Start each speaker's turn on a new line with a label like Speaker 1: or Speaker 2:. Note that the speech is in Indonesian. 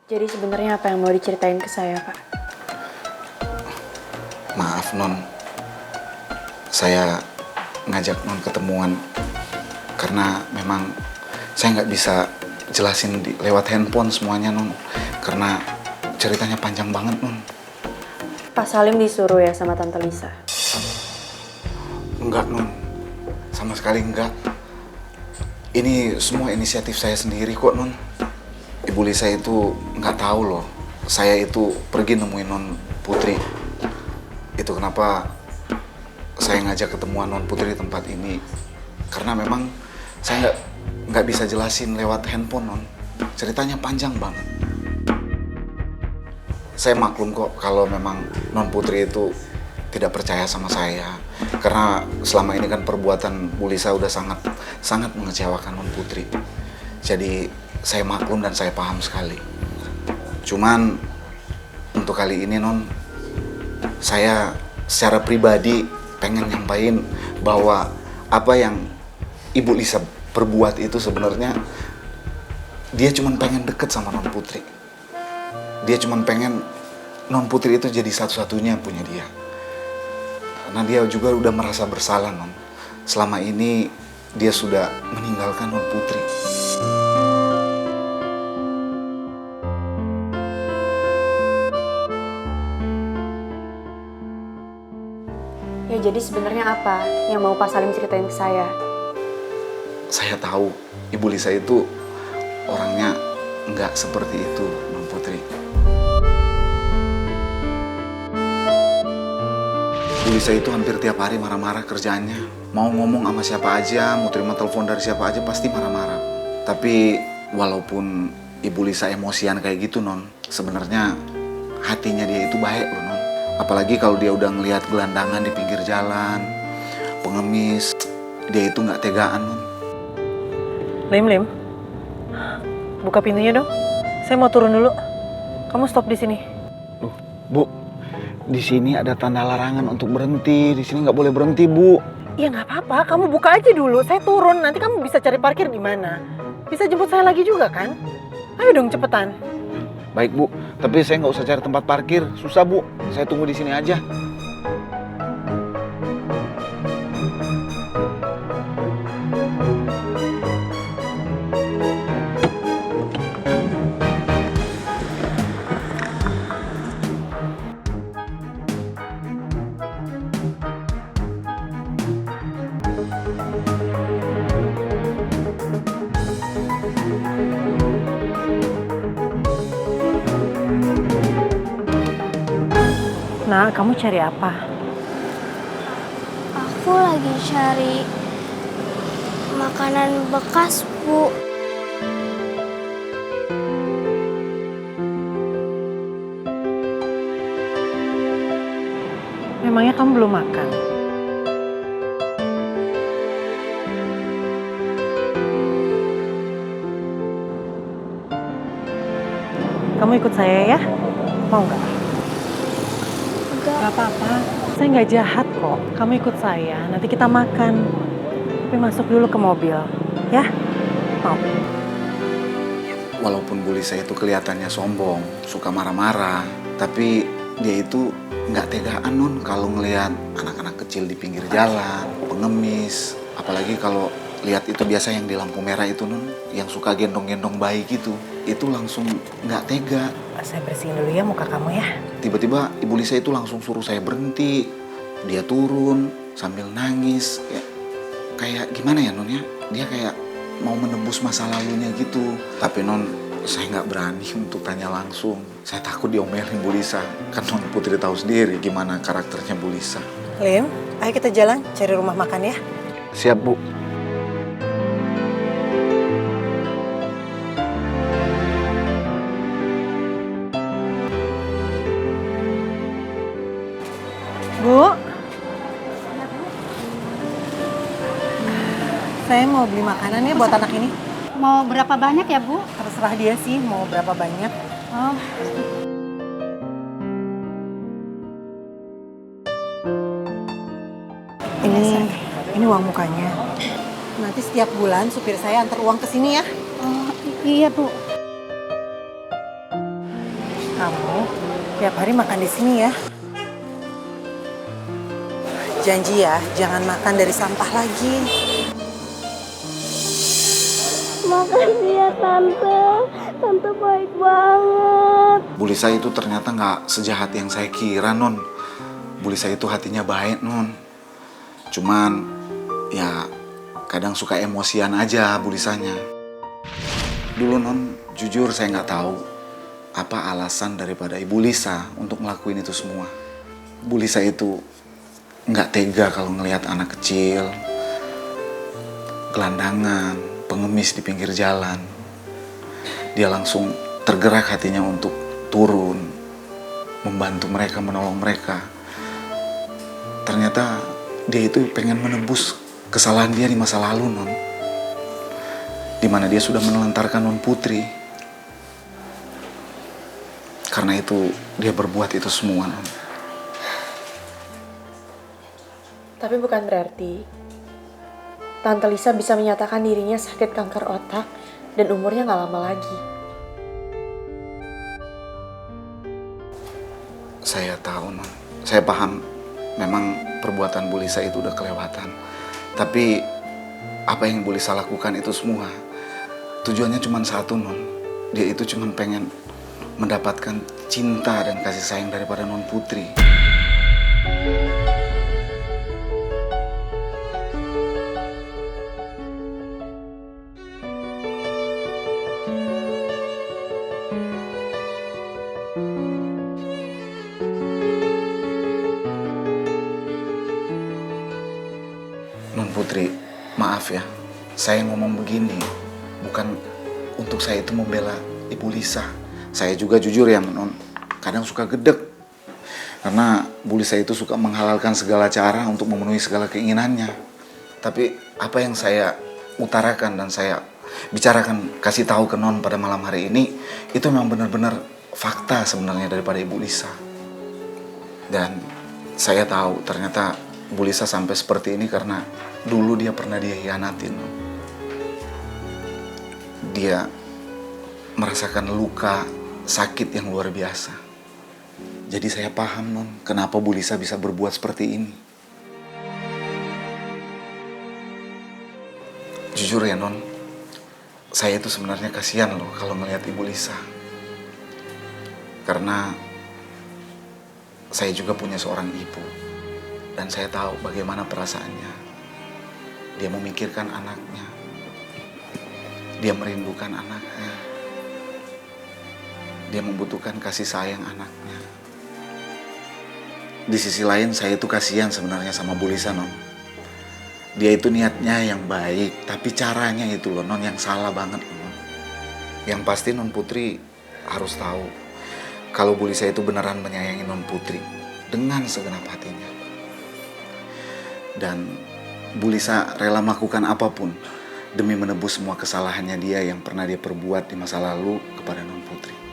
Speaker 1: Jadi sebenarnya apa yang mau diceritain ke saya, Pak?
Speaker 2: Maaf Non, saya ngajak Non ketemuan karena memang saya nggak bisa jelasin lewat handphone semuanya Non, karena ceritanya panjang banget Non.
Speaker 1: Pak Salim disuruh ya sama Tante Lisa?
Speaker 2: Enggak Non, sama sekali enggak. Ini semua inisiatif saya sendiri kok Non. Ibu Lisa itu nggak tahu loh, saya itu pergi nemuin Non Putri. Itu kenapa saya ngajak ketemuan Non Putri di tempat ini. Karena memang saya nggak bisa jelasin lewat handphone Non. Ceritanya panjang banget. Saya maklum kok kalau memang Non Putri itu tidak percaya sama saya. Karena selama ini kan perbuatan Bu Lisa udah sangat mengecewakan Non Putri. Jadi saya maklum dan saya paham sekali. Cuman untuk kali ini Non, saya secara pribadi pengen nyampain bahwa apa yang Ibu Lisa perbuat itu sebenarnya dia cuma pengen deket sama Non Putri. Dia cuma pengen Non Putri itu jadi satu-satunya yang punya dia. Karena dia juga udah merasa bersalah Non. Selama ini dia sudah meninggalkan Non Putri.
Speaker 1: Ya jadi sebenarnya apa yang mau Pak Salim ceritain ke saya?
Speaker 2: Saya tahu Ibu Lisa itu orangnya nggak seperti itu, Non Putri. Ibu Lisa itu hampir tiap hari marah-marah kerjaannya. Mau ngomong sama siapa aja, mau terima telepon dari siapa aja pasti marah-marah. Tapi walaupun Ibu Lisa emosian kayak gitu Non, sebenarnya hatinya dia itu baik loh Non. Apalagi kalau dia udah ngelihat gelandangan di pinggir jalan, pengemis, dia itu nggak tegaan Non.
Speaker 3: Lim, buka pintunya dong. Saya mau turun dulu. Kamu stop di sini.
Speaker 2: Bu, di sini ada tanda larangan untuk berhenti. Di sini nggak boleh berhenti, Bu.
Speaker 3: Ya nggak apa-apa, kamu buka aja dulu. Saya turun, nanti kamu bisa cari parkir di mana. Bisa jemput saya lagi juga kan? Ayo dong cepetan.
Speaker 2: Baik, Bu. Tapi saya nggak usah cari tempat parkir. Susah, Bu. Saya tunggu di sini aja.
Speaker 3: Nah, kamu cari apa?
Speaker 4: Aku lagi cari makanan bekas, Bu.
Speaker 3: Memangnya kamu belum makan? Kamu ikut saya ya? Mau nggak?
Speaker 4: Enggak.
Speaker 3: Gak apa-apa, saya nggak jahat kok. Kamu ikut saya, nanti kita makan. Tapi masuk dulu ke mobil, ya? Mau?
Speaker 2: Walaupun Bu Lisa itu kelihatannya sombong, suka marah-marah, tapi dia itu nggak tegaan Non kalau ngelihat anak-anak kecil di pinggir jalan, pengemis. Apalagi kalau lihat itu biasa yang di lampu merah itu Non, yang suka gendong-gendong bayi gitu. Itu langsung nggak tega.
Speaker 3: Saya bersihin dulu ya muka kamu ya.
Speaker 2: Tiba-tiba Ibu Lisa itu langsung suruh saya berhenti. Dia turun sambil nangis. Ya, kayak gimana ya Non ya? Dia kayak mau menebus masa lalunya gitu. Tapi Non, saya nggak berani untuk tanya langsung. Saya takut diomelin Bu Lisa. Kan Non Putri tahu sendiri gimana karakternya Bu Lisa.
Speaker 3: Lim, ayo kita jalan cari rumah makan ya.
Speaker 2: Siap Bu.
Speaker 3: Bu, saya mau beli makanan ya buat anak ini.
Speaker 5: Mau berapa banyak ya, Bu?
Speaker 3: Terserah dia sih mau berapa banyak.
Speaker 5: Oh,
Speaker 3: Ini uang mukanya. Nanti setiap bulan supir saya antar uang ke sini ya.
Speaker 5: iya, Bu.
Speaker 3: Kamu tiap hari makan di sini ya. Janji ya, jangan makan dari sampah lagi.
Speaker 4: Makasih ya Tante. Tante baik banget.
Speaker 2: Bu Lisa itu ternyata nggak sejahat yang saya kira, Non. Bu Lisa itu hatinya baik, Non. Cuman, ya kadang suka emosian aja Bu Lisanya. Dulu, Non, jujur saya nggak tahu apa alasan daripada Ibu Lisa untuk ngelakuin itu semua. Bu Lisa itu nggak tega kalau ngelihat anak kecil, gelandangan, pengemis di pinggir jalan. Dia langsung tergerak hatinya untuk turun, membantu mereka, menolong mereka. Ternyata dia itu pengen menebus kesalahan dia di masa lalu, Non. Dimana dia sudah menelantarkan Non Putri. Karena itu dia berbuat itu semua, Non.
Speaker 1: Tapi bukan berarti Tante Lisa bisa menyatakan dirinya sakit kanker otak dan umurnya nggak lama lagi.
Speaker 2: Saya tahu, Non. Saya paham. Memang perbuatan Bu Lisa itu udah kelewatan. Tapi apa yang Bu Lisa lakukan itu semua tujuannya cuma satu, Non. Dia itu cuma pengen mendapatkan cinta dan kasih sayang daripada Non Putri. Non Putri, maaf ya, saya ngomong begini bukan untuk saya itu membela Ibu Lisa. Saya juga jujur ya, Non, kadang suka gedek. Karena Bu Lisa itu suka menghalalkan segala cara untuk memenuhi segala keinginannya. Tapi apa yang saya utarakan dan saya bicarakan, kasih tahu ke Non pada malam hari ini, itu memang benar-benar fakta sebenarnya daripada Ibu Lisa. Dan saya tahu ternyata Bu Lisa sampai seperti ini karena dulu dia pernah dia hianatin. Dia merasakan luka sakit yang luar biasa. Jadi saya paham, Non, kenapa Bu Lisa bisa berbuat seperti ini. Jujur ya, Non, saya itu sebenarnya kasihan loh kalau melihat Ibu Lisa. Karena saya juga punya seorang ibu. Dan saya tahu bagaimana perasaannya. Dia memikirkan anaknya. Dia merindukan anaknya. Dia membutuhkan kasih sayang anaknya. Di sisi lain saya itu kasihan sebenarnya sama Bu Lisa, Non. Dia itu niatnya yang baik, tapi caranya itu loh, Non, yang salah banget, Non. Yang pasti Non Putri harus tahu kalau Bu Lisa itu beneran menyayangi Non Putri dengan segenap hatinya. Dan Bu Lisa rela melakukan apapun demi menebus semua kesalahannya dia yang pernah dia perbuat di masa lalu kepada Non Putri.